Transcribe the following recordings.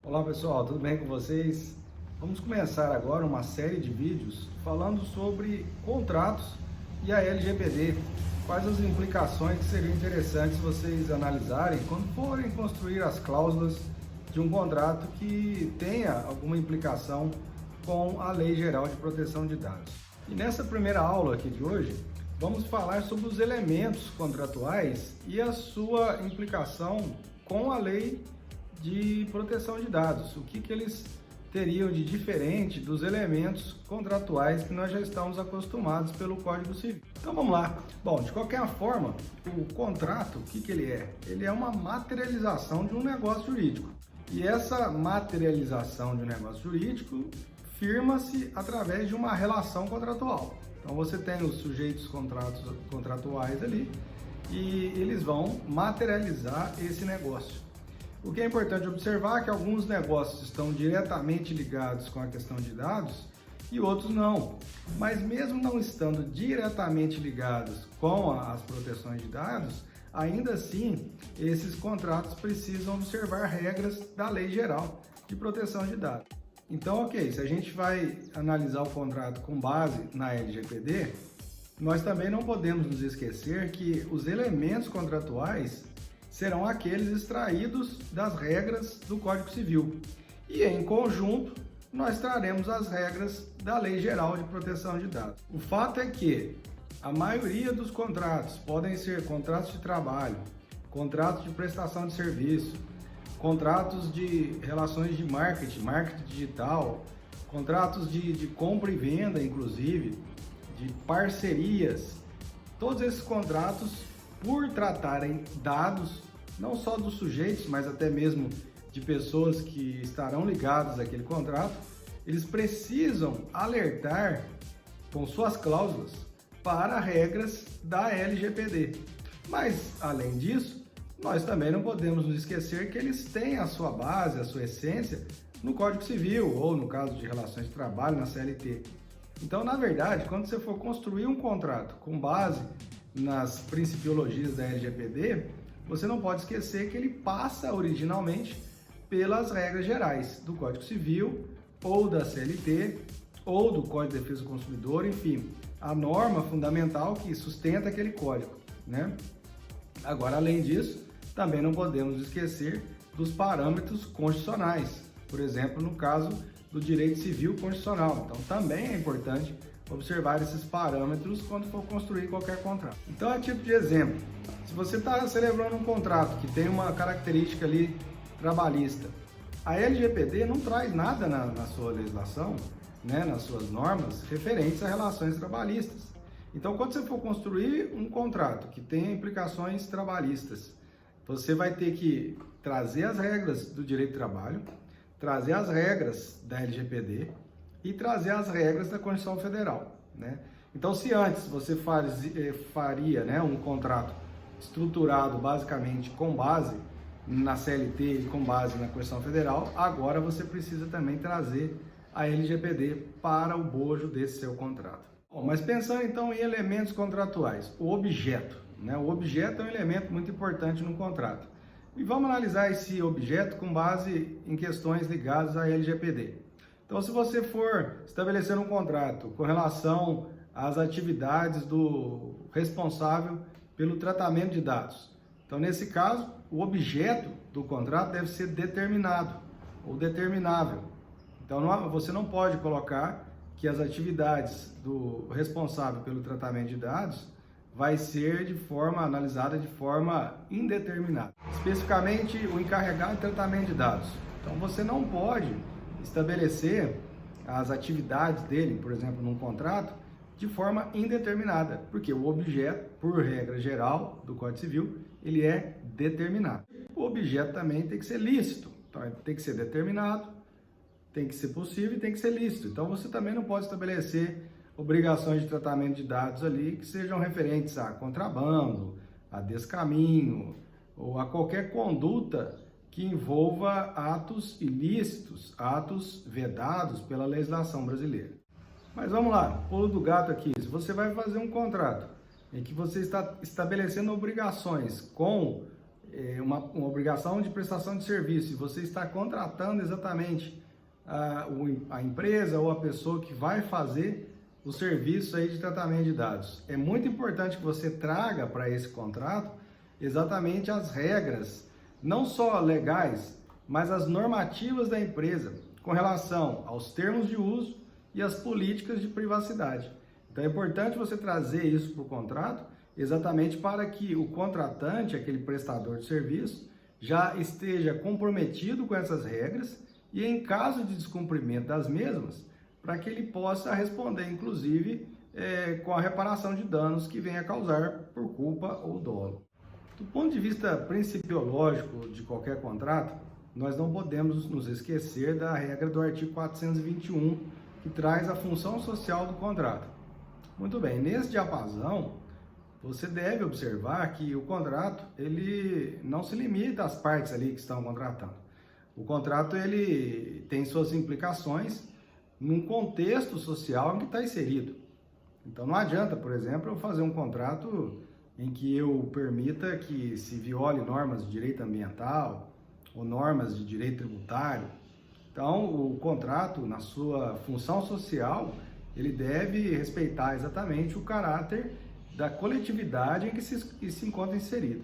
Olá pessoal, tudo bem com vocês? Vamos começar agora uma série de vídeos falando sobre contratos e a LGPD. Quais as implicações que seriam interessantes vocês analisarem quando forem construir as cláusulas de um contrato que tenha alguma implicação com a Lei Geral de Proteção de Dados. E nessa primeira aula aqui de hoje, vamos falar sobre os elementos contratuais e a sua implicação com a Lei de Proteção de Dados. O que eles teriam de diferente dos elementos contratuais que nós já estamos acostumados pelo Código Civil. Então vamos lá. Bom, de qualquer forma, o contrato, o que ele é? Ele é uma materialização de um negócio jurídico. E essa materialização de um negócio jurídico firma-se através de uma relação contratual. Então você tem os sujeitos contratuais ali e eles vão materializar esse negócio. O que é importante observar é que alguns negócios estão diretamente ligados com a questão de dados e outros não. Mas mesmo não estando diretamente ligados com as proteções de dados, ainda assim, esses contratos precisam observar regras da Lei Geral de Proteção de Dados. Então, ok, se a gente vai analisar o contrato com base na LGPD, nós também não podemos nos esquecer que os elementos contratuais serão aqueles extraídos das regras do Código Civil. E em conjunto, nós traremos as regras da Lei Geral de Proteção de Dados. O fato é que a maioria dos contratos podem ser contratos de trabalho, contratos de prestação de serviço, contratos de relações de marketing digital, contratos de compra e venda, inclusive, de parcerias. Todos esses contratos, por tratarem dados, não só dos sujeitos, mas até mesmo de pessoas que estarão ligadas àquele contrato, eles precisam alertar com suas cláusulas para regras da LGPD. Mas, além disso, nós também não podemos nos esquecer que eles têm a sua base, a sua essência no Código Civil ou, no caso de relações de trabalho, na CLT. Então, na verdade, quando você for construir um contrato com base nas principiologias da LGPD, você não pode esquecer que ele passa originalmente pelas regras gerais do Código Civil ou da CLT ou do Código de Defesa do Consumidor, enfim, a norma fundamental que sustenta aquele código, né? Agora, além disso, também não podemos esquecer dos parâmetros constitucionais, por exemplo, no caso do direito civil constitucional. Então, também é importante observar esses parâmetros quando for construir qualquer contrato. Então, a tipo de exemplo, se você está celebrando um contrato que tem uma característica ali trabalhista, a LGPD não traz nada na sua legislação, né, nas suas normas, referentes a relações trabalhistas. Então, quando você for construir um contrato que tenha implicações trabalhistas, você vai ter que trazer as regras do direito do trabalho, trazer as regras da LGPD e trazer as regras da Constituição Federal, né? Então, se antes você faria, né, um contrato estruturado basicamente com base na CLT e com base na Constituição Federal, agora você precisa também trazer a LGPD para o bojo desse seu contrato. Bom, mas pensando então em elementos contratuais, o objeto, né? O objeto é um elemento muito importante no contrato. E vamos analisar esse objeto com base em questões ligadas à LGPD. Então, se você for estabelecer um contrato com relação às atividades do responsável pelo tratamento de dados, então, nesse caso, o objeto do contrato deve ser determinado ou determinável. Então, você não pode colocar que as atividades do responsável pelo tratamento de dados vai ser analisada de forma indeterminada. Especificamente, o encarregado de tratamento de dados. Então, você não pode estabelecer as atividades dele, por exemplo, num contrato, de forma indeterminada, porque o objeto, por regra geral do Código Civil, ele é determinado. O objeto também tem que ser lícito, então tem que ser determinado, tem que ser possível e tem que ser lícito. Então você também não pode estabelecer obrigações de tratamento de dados ali que sejam referentes a contrabando, a descaminho ou a qualquer conduta que envolva atos ilícitos, atos vedados pela legislação brasileira. Mas vamos lá, pulo do gato aqui. Se você vai fazer um contrato em que você está estabelecendo obrigações com uma obrigação de prestação de serviço e você está contratando exatamente a empresa ou a pessoa que vai fazer o serviço aí de tratamento de dados, é muito importante que você traga para esse contrato exatamente as regras, não só legais, mas as normativas da empresa com relação aos termos de uso e as políticas de privacidade. Então é importante você trazer isso para o contrato, exatamente para que o contratante, aquele prestador de serviço, já esteja comprometido com essas regras e, em caso de descumprimento das mesmas, para que ele possa responder, inclusive, com a reparação de danos que venha a causar por culpa ou dolo. Do ponto de vista principiológico de qualquer contrato, nós não podemos nos esquecer da regra do artigo 421, que traz a função social do contrato. Muito bem, nesse diapasão, você deve observar que o contrato ele não se limita às partes ali que estão contratando. O contrato ele tem suas implicações num contexto social em que está inserido. Então não adianta, por exemplo, eu fazer um contrato em que eu permita que se viole normas de direito ambiental ou normas de direito tributário. Então o contrato, na sua função social, ele deve respeitar exatamente o caráter da coletividade em que se encontra inserido.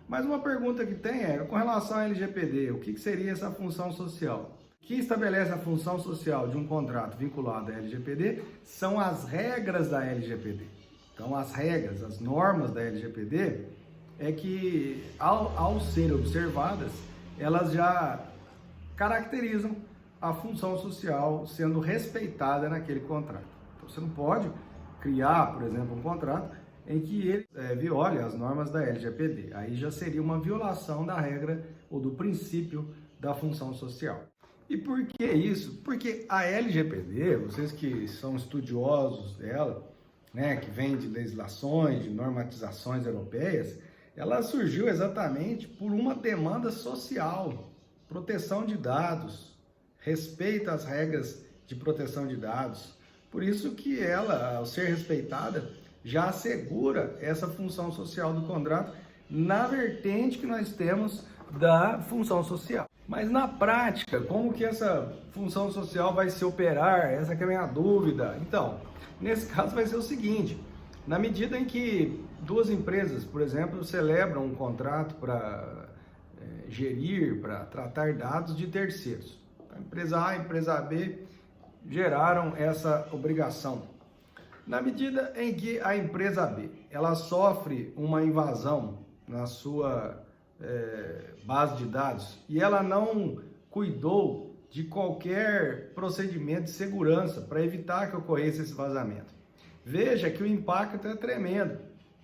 Mas uma pergunta que tem é, com relação à LGPD, o que seria essa função social? O que estabelece a função social de um contrato vinculado à LGPD são as regras da LGPD. Então, as regras, as normas da LGPD, é que, ao serem observadas, elas já caracterizam a função social sendo respeitada naquele contrato. Então, você não pode criar, por exemplo, um contrato em que ele viole as normas da LGPD. Aí já seria uma violação da regra ou do princípio da função social. E por que isso? Porque a LGPD, vocês que são estudiosos dela, né, que vem de legislações, de normatizações europeias, ela surgiu exatamente por uma demanda social, proteção de dados, respeito às regras de proteção de dados. Por isso que ela, ao ser respeitada, já assegura essa função social do contrato na vertente que nós temos da função social. Mas na prática, como que essa função social vai se operar? Essa que é a minha dúvida. Então, nesse caso vai ser o seguinte, na medida em que duas empresas, por exemplo, celebram um contrato para gerir, para tratar dados de terceiros. A empresa A e a empresa B geraram essa obrigação. Na medida em que a empresa B ela sofre uma invasão na sua base de dados e ela não cuidou de qualquer procedimento de segurança para evitar que ocorresse esse vazamento, veja que o impacto é tremendo.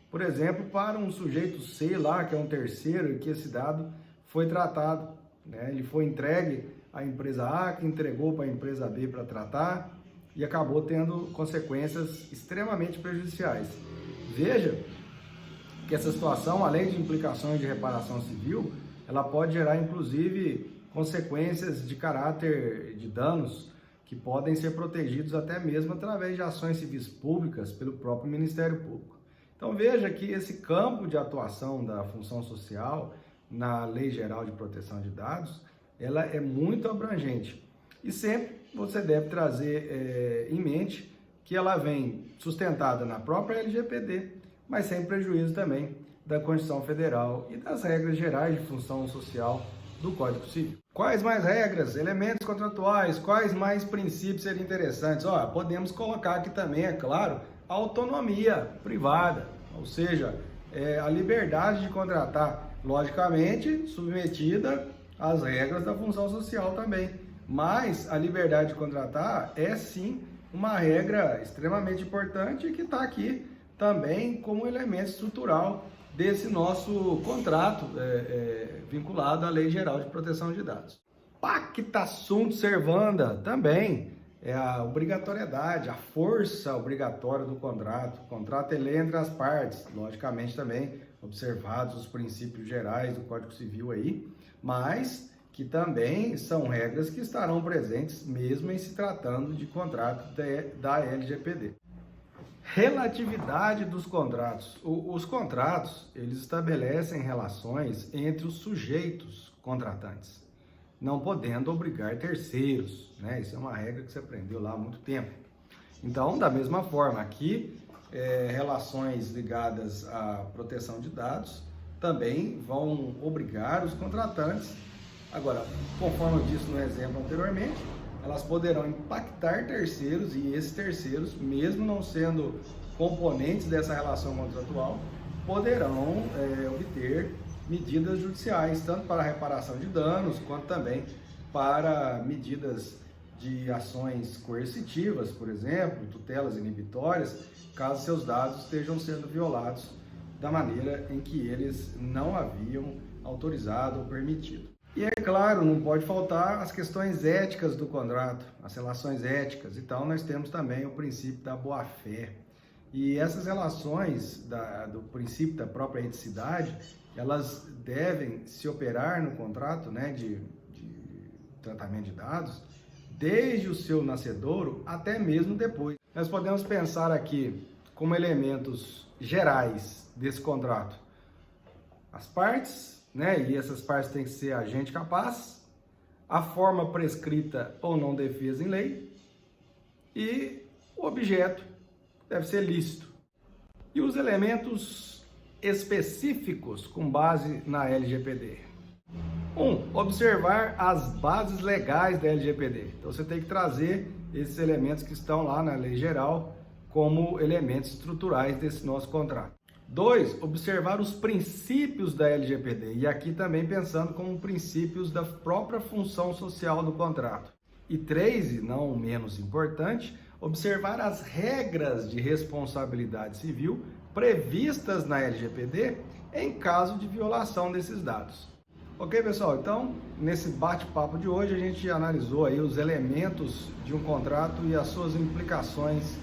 Por exemplo, para um sujeito C lá, que é um terceiro, e que esse dado foi tratado, né? Ele foi entregue à empresa A, que entregou para a empresa B para tratar, e acabou tendo consequências extremamente prejudiciais. Veja que essa situação, além de implicações de reparação civil, ela pode gerar, inclusive, consequências de caráter de danos que podem ser protegidos até mesmo através de ações civis públicas pelo próprio Ministério Público. Então veja que esse campo de atuação da função social na Lei Geral de Proteção de Dados, ela é muito abrangente. E sempre você deve trazer em mente que ela vem sustentada na própria LGPD, mas sem prejuízo também da Constituição Federal e das regras gerais de função social do Código Civil. Quais mais regras, elementos contratuais, quais mais princípios seriam interessantes? Podemos colocar aqui também, é claro, a autonomia privada, ou seja, a liberdade de contratar, logicamente submetida às regras da função social também. Mas a liberdade de contratar é sim uma regra extremamente importante e que está aqui também como elemento estrutural desse nosso contrato vinculado à Lei Geral de Proteção de Dados. Pacta sunt servanda também é a obrigatoriedade, a força obrigatória do contrato. O contrato é lei entre as partes, logicamente também observados os princípios gerais do Código Civil aí, mas que também são regras que estarão presentes mesmo em se tratando de contrato da LGPD. Relatividade dos contratos. Os contratos, eles estabelecem relações entre os sujeitos contratantes, não podendo obrigar terceiros, né? Isso é uma regra que você aprendeu lá há muito tempo. Então, da mesma forma, aqui, relações ligadas à proteção de dados também vão obrigar os contratantes. Agora, conforme eu disse no exemplo anteriormente, elas poderão impactar terceiros e esses terceiros, mesmo não sendo componentes dessa relação contratual, poderão obter medidas judiciais, tanto para a reparação de danos, quanto também para medidas de ações coercitivas, por exemplo, tutelas inibitórias, caso seus dados estejam sendo violados da maneira em que eles não haviam autorizado ou permitido. E é claro, não pode faltar as questões éticas do contrato, as relações éticas. Então, nós temos também o princípio da boa-fé. E essas relações do princípio da própria eticidade, elas devem se operar no contrato, né, de tratamento de dados, desde o seu nascedouro até mesmo depois. Nós podemos pensar aqui como elementos gerais desse contrato as partes, né? E essas partes têm que ser agente capaz, a forma prescrita ou não defesa em lei e o objeto deve ser lícito. E os elementos específicos com base na LGPD. Observar as bases legais da LGPD. Então você tem que trazer esses elementos que estão lá na lei geral como elementos estruturais desse nosso contrato. 2, observar os princípios da LGPD, e aqui também pensando como princípios da própria função social do contrato. E 3, e não menos importante, observar as regras de responsabilidade civil previstas na LGPD em caso de violação desses dados. Ok, pessoal? Então, nesse bate-papo de hoje, a gente analisou aí os elementos de um contrato e as suas implicações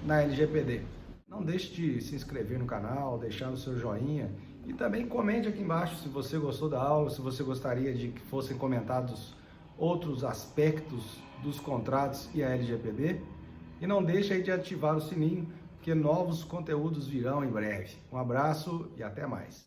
na LGPD. Não deixe de se inscrever no canal, deixar o seu joinha e também comente aqui embaixo se você gostou da aula, se você gostaria de que fossem comentados outros aspectos dos contratos e a LGPD. E não deixe aí de ativar o sininho, porque novos conteúdos virão em breve. Um abraço e até mais.